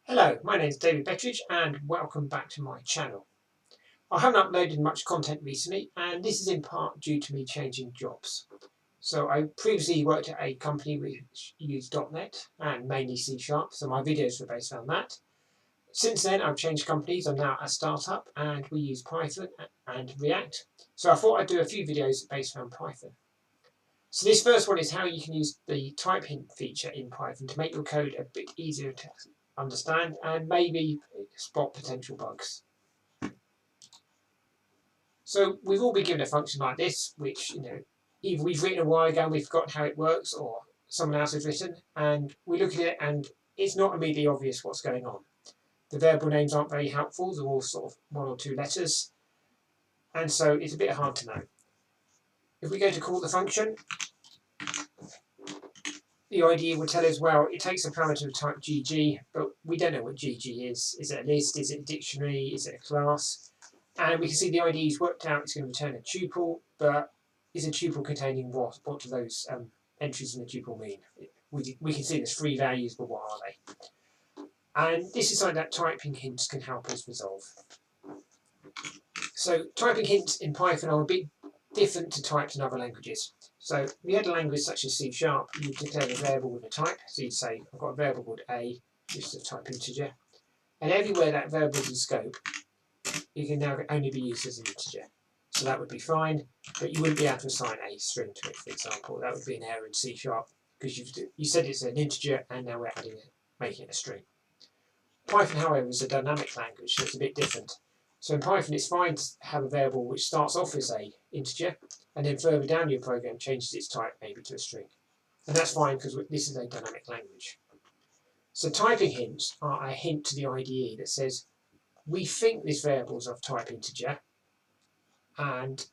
Hello, my name is David Bettridge and welcome back to my channel. I haven't uploaded much content recently and this is in part due to me changing jobs. So I previously worked at a company which used .NET and mainly C#, so my videos were based on that. Since then I've changed companies, I'm now a startup and we use Python and React. So I thought I'd do a few videos based around Python. So this first one is how you can use the type hint feature in Python to make your code a bit easier to understand and maybe spot potential bugs. So we've all been given a function like this, which either we've written a while ago and we've forgotten how it works, or someone else has written, and we look at it and it's not immediately obvious what's going on. The variable names aren't very helpful; they're all sort of one or two letters, and so it's a bit hard to know. If we go to call the function, the IDE will tell us, well, it takes a parameter of type GG, but we don't know what GG is. Is it a list? Is it a dictionary? Is it a class? And we can see the IDE's worked out it's going to return a tuple, but is a tuple containing what? What do those entries in the tuple mean? We can see there's 3 values, but what are they? And this is something that typing hints can help us resolve. So typing hints in Python are a bit different to types in other languages. So if you had a language such as C#, you declare a variable with a type. So you'd say, I've got a variable called A, which is a type integer. And everywhere that variable is in scope, it can now only be used as an integer. So that would be fine, but you wouldn't be able to assign a string to it, for example. That would be an error in C#, because you said it's an integer and now we're adding it, making it a string. Python, however, is a dynamic language, so it's a bit different. So in Python, it's fine to have a variable which starts off as a integer, and then further down your program changes its type maybe to a string. And that's fine because this is a dynamic language. So typing hints are a hint to the IDE that says, we think this variable is of type integer, and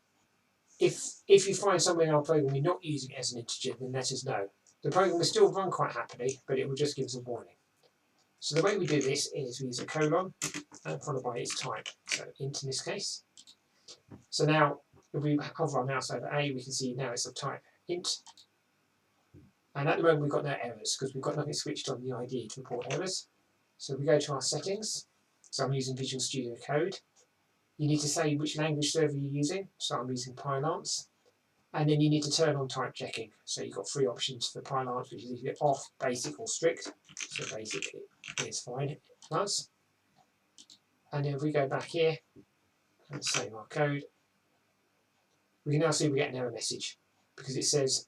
if you find somewhere in our program we're not using it as an integer, then let us know. The program will still run quite happily, but it will just give us a warning. So the way we do this is we use a colon followed by its type, so int in this case. So now if we hover our mouse over A, we can see now it's of type int. And at the moment we've got no errors because we've got nothing switched on the IDE to report errors. So we go to our settings. So I'm using Visual Studio Code. You need to say which language server you're using. So I'm using Pylance. And then you need to turn on type checking. So you've got 3 options for Pylance, which is either off, basic, or strict. So basic is fine, it does. And then if we go back here and save our code, we can now see we get an error message because it says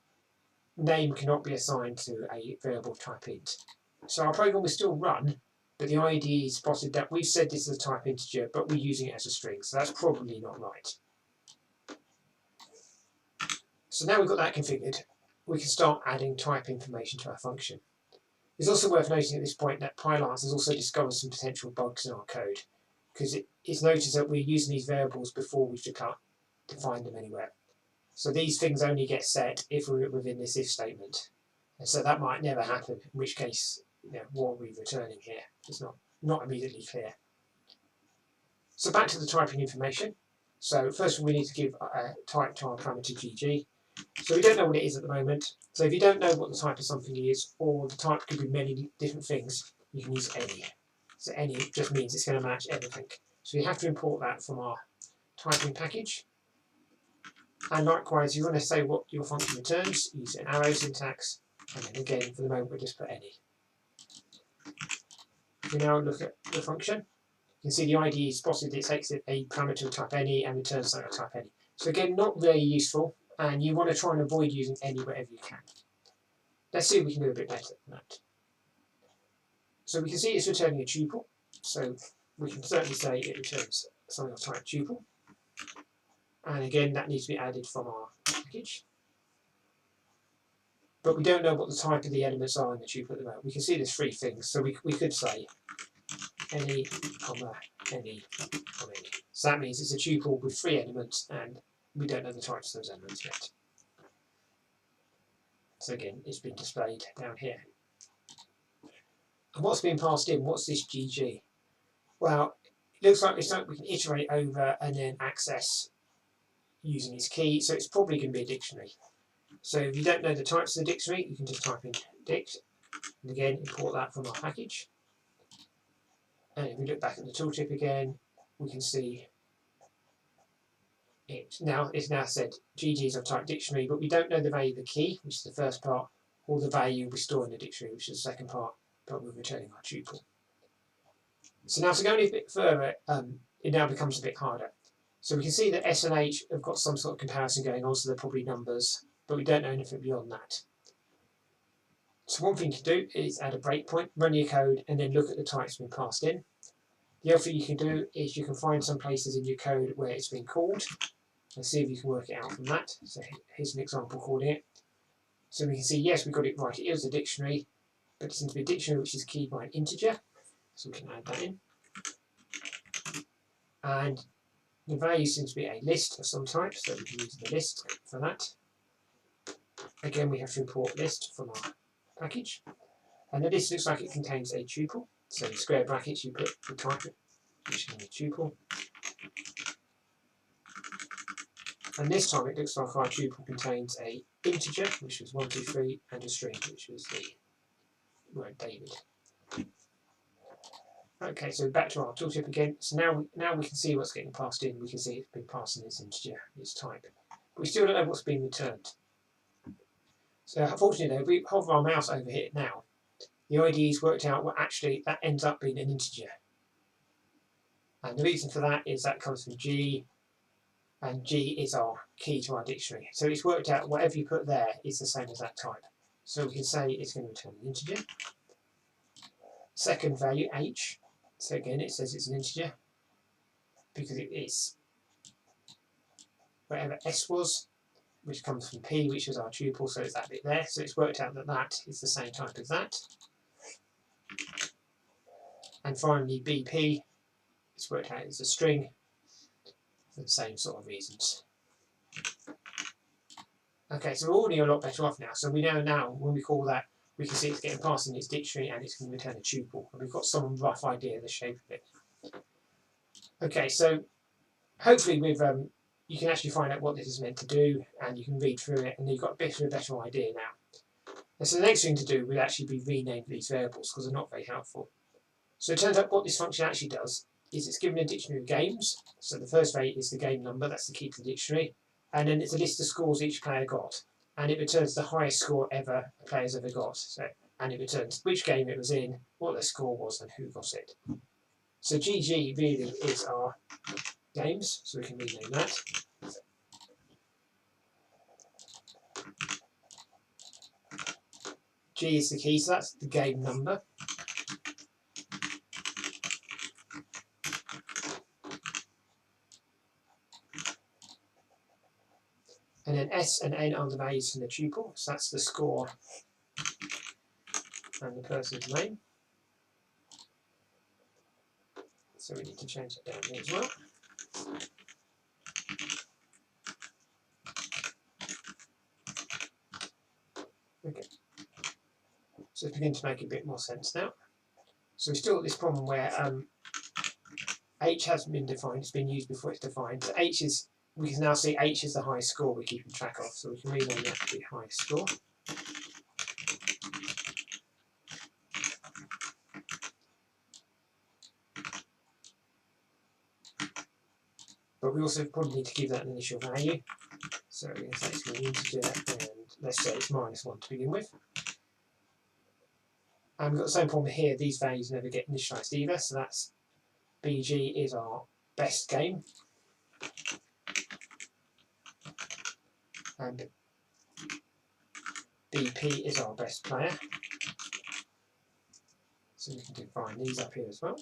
name cannot be assigned to a variable type int. So our program will still run, but the IDE spotted that we've said this is a type integer, but we're using it as a string, so that's probably not right. So now we've got that configured, we can start adding type information to our function. It's also worth noting at this point that Pylance has also discovered some potential bugs in our code, because it's noticed that we're using these variables before we've defined them anywhere. So these things only get set if we're within this if statement. And so that might never happen, in which case, what are we returning here? It's not immediately clear. So back to the typing information. So first we need to give a type to our parameter GG. So we don't know what it is at the moment. So if you don't know what the type of something is, or the type could be many different things, you can use any. So any just means it's going to match everything. So you have to import that from our typing package. And likewise, you want to say what your function returns, use an arrow syntax, and then again, for the moment, we'll just put any. If we now look at the function, you can see the IDE spotted it takes a parameter of type any and returns something of type any. So again, not very useful, and you want to try and avoid using any wherever you can. Let's see if we can do a bit better than that. So we can see it's returning a tuple, so we can certainly say it returns something of type tuple. And again, that needs to be added from our package. But we don't know what the type of the elements are in the tuple at the moment. We can see there's 3 things, so we could say any, comma, any, comma, any. So that means it's a tuple with 3 elements, and we don't know the types of those elements yet. So again, it's been displayed down here. And what's being passed in? What's this GG? Well, it looks like it's something we can iterate over and then access using its key, so it's probably going to be a dictionary. So if you don't know the types of the dictionary, you can just type in dict, and again import that from our package. And if we look back at the tooltip again, we can see it's now said GG is of type dictionary, but we don't know the value of the key, which is the first part, or the value we store in the dictionary, which is the second part, but we're returning our tuple. So now to go a bit further, it now becomes a bit harder. So we can see that S and H have got some sort of comparison going on, so they're probably numbers, but we don't know anything beyond that. So one thing to do is add a breakpoint, run your code, and then look at the types being passed in. The other thing you can do is you can find some places in your code where it's been called, and see if you can work it out from that. So here's an example calling it. So we can see, yes, we got it right, it is a dictionary, but it seems to be a dictionary which is keyed by an integer, so we can add that in. And the value seems to be a list of some type, so we can use the list for that. Again, we have to import list from our package. And the list looks like it contains a tuple. So in square brackets, you put the type, which is a tuple. And this time it looks like our tuple contains a integer, which was 1, 2, 3, and a string, which was the word David. Okay, so back to our tooltip again. So now we can see what's getting passed in. We can see it's been passed in its integer, its type. But we still don't know what's being returned. So unfortunately, if we hover our mouse over here now, the IDE's worked out what actually that ends up being an integer. And the reason for that is that comes from G, and G is our key to our dictionary. So it's worked out whatever you put there is the same as that type. So we can say it's going to return an integer. Second value, H. So again, it says it's an integer because it is whatever S was, which comes from P, which is our tuple, so it's that bit there. So it's worked out that that is the same type as that. And finally, BP, it's worked out as a string for the same sort of reasons. Okay, so we're already a lot better off now. So we know now when we call that, we can see it's getting passed in its dictionary and it's going to return a tuple. And we've got some rough idea of the shape of it. Okay, so hopefully with you can actually find out what this is meant to do and you can read through it and you've got a bit of a better idea now. And so the next thing to do would actually be rename these variables because they're not very helpful. So it turns out what this function actually does is it's given a dictionary of games. So the first value is the game number, that's the key to the dictionary. And then it's a list of scores each player got. And it returns the highest score ever a player's ever got. So, and it returns which game it was in, what the score was, and who got it. So GG really is our games, so we can rename that. G is the key, so that's the game number. And then S and N are the values from the tuple, so that's the score and the person's name. So we need to change that down here as well. Okay. So it's beginning to make a bit more sense now. So we've still got this problem where H hasn't been defined, it's been used before it's defined. So H is, we can now see H is the highest score we're keeping track of, so we can rename that to the highest score. But we also probably need to give that an initial value. So we're going to say it's going to be an integer, and let's say it's -1 to begin with. And we've got the same problem here, these values never get initialized either, so that's BG is our best game. And BP is our best player. So we can define these up here as well.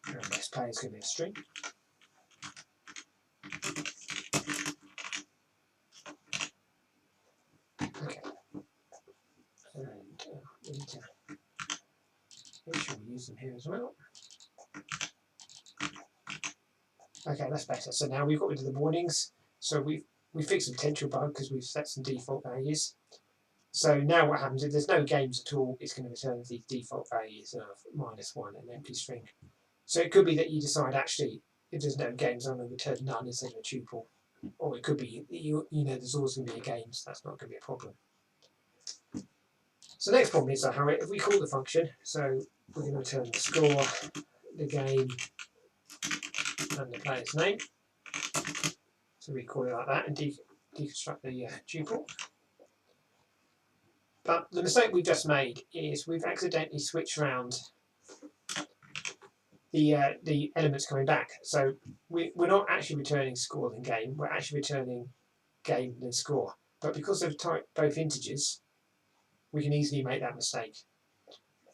Our best player is going to be a string. Okay. And we need to make sure we use them here as well. Okay, that's better. So now we've got rid of the warnings. So we fixed the potential bug because we've set some default values. So now what happens, if there's no games at all, it's going to return these default values of -1 and an empty string. So it could be that you decide actually, if there's no games, I'm going to return none instead of a tuple. or it could be, you know, there's always going to be a game, so that's not going to be a problem. So the next problem is, however, if we call the function, so we're going to return the score, the game, and the player's name. So we call it like that and deconstruct the tuple. But the mistake we've just made is we've accidentally switched around the elements coming back. So we're not actually returning score then game, we're actually returning game then score. But because they've typed both integers, we can easily make that mistake.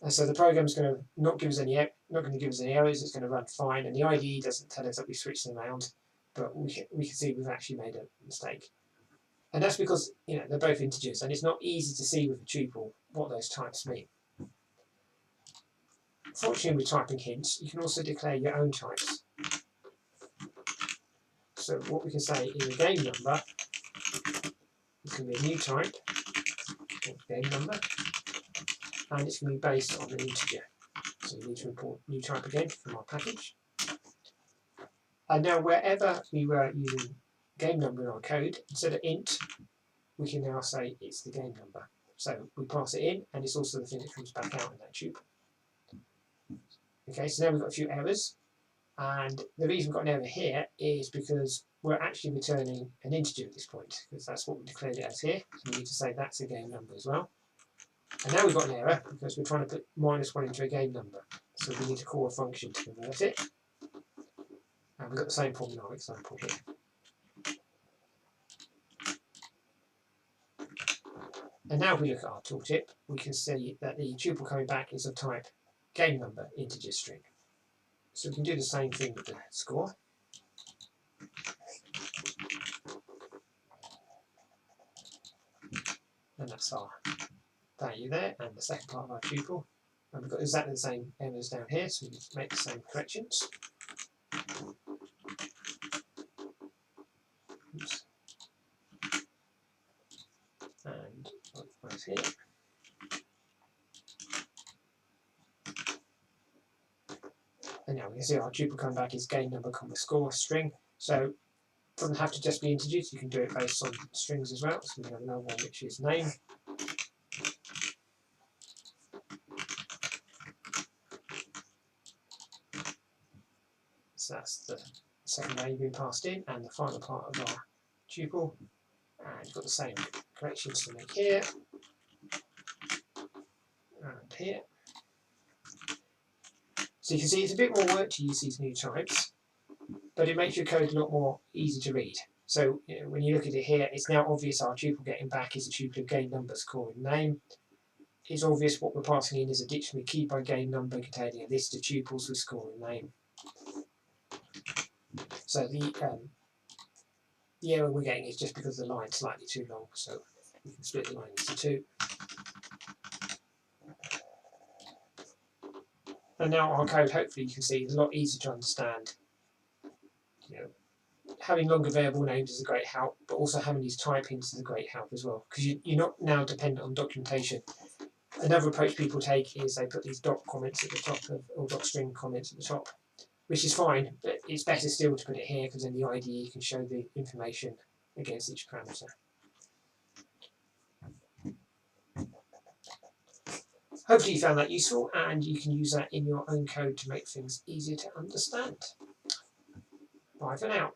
And so the program's going to not give us any errors. It's going to run fine, and the IDE doesn't tell us that we switched them around, but we can see we've actually made a mistake. And that's because, you know, they're both integers, and it's not easy to see with a tuple what those types mean. Fortunately, with typing hints, you can also declare your own types. So what we can say in the game number is going to be a new type, called game number, and it's going to be based on an integer. So we need to import new type again from our package. And now wherever we were using game number in our code, instead of int, we can now say it's the game number. So we pass it in, and it's also the thing that comes back out in that tuple. Okay, so now we've got a few errors, and the reason we've got an error here is because we're actually returning an integer at this point, because that's what we declared it as here. So we need to say that's a game number as well. And now we've got an error because we're trying to put -1 into a game number. So we need to call a function to convert it. And we've got the same problem in our example here. And now if we look at our tooltip, we can see that the tuple coming back is of type game number integer string. So we can do the same thing with the score. And that's our value there, and the second part of our tuple. And we've got exactly the same errors down here, so we need to make the same corrections. Oops. And right here. And now we can see our tuple coming back is game number, score string. So it doesn't have to just be integers, you can do it based on strings as well. So we have another one which is name. So that's the second value being passed in, and the final part of our tuple. And you've got the same corrections to make here and here. So you can see it's a bit more work to use these new types, but it makes your code a lot more easy to read. So you know, when you look at it here, it's now obvious our tuple getting back is a tuple of game number, score, and name. It's obvious what we're passing in is a dictionary key by game number containing a list of tuples with score and name. So the error we're getting is just because the line's slightly too long, so we can split the line into two. And now our code, hopefully you can see, is a lot easier to understand. You know, having longer variable names is a great help, but also having these type hints is a great help as well, because you're not now dependent on documentation. Another approach people take is they put these dot comments at the top of, or dot string comments at the top, which is fine, but it's better still to put it here because then the IDE can show the information against each parameter. Hopefully you found that useful, and you can use that in your own code to make things easier to understand. Bye for now.